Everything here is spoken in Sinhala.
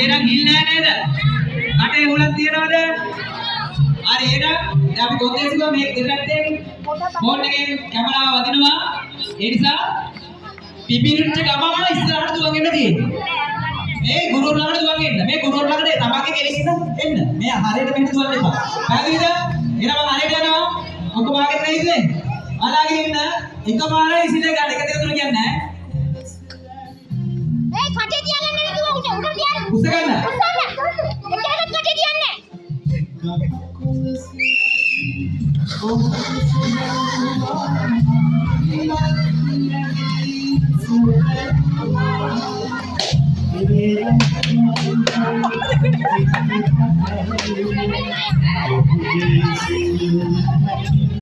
එහෙනම් ගිල් නෑ නේද? කටේ හුලක් තියනවද? හරි එහෙනම් දැන් අපි කොන්දේසිකව මේ දෙපැත්තෙන් ෆෝන් එකෙන් කැමරාව වදිනවා. ඒ නිසා පිපිරිච්ච ගමම ඉස්සරහට දුවගෙන තියෙන්නේ. මේ ගුරුවරු ළඟට දුවගෙන එන්න. මේ ගුරුවරු ළඟට තමන්ගේ කෙලින්න එන්න. මේ හරියට මෙහෙට දුවන්න එපා. පැහැදිලිද? එහෙනම් මම හරියට යනවා. ඔක්කොම ආගෙන ඉන්නේ. අලාගෙන ඉන්න. එකපාරයි ඉසිලේ ගන්න. එක දෙක තුන කියන්නේ නැහැ. ඒ කටේ තියාගන්න නෙවෙයි උඩ තියාගන්න. උස්ස ගන්න. එකකට කටේ තියන්නේ.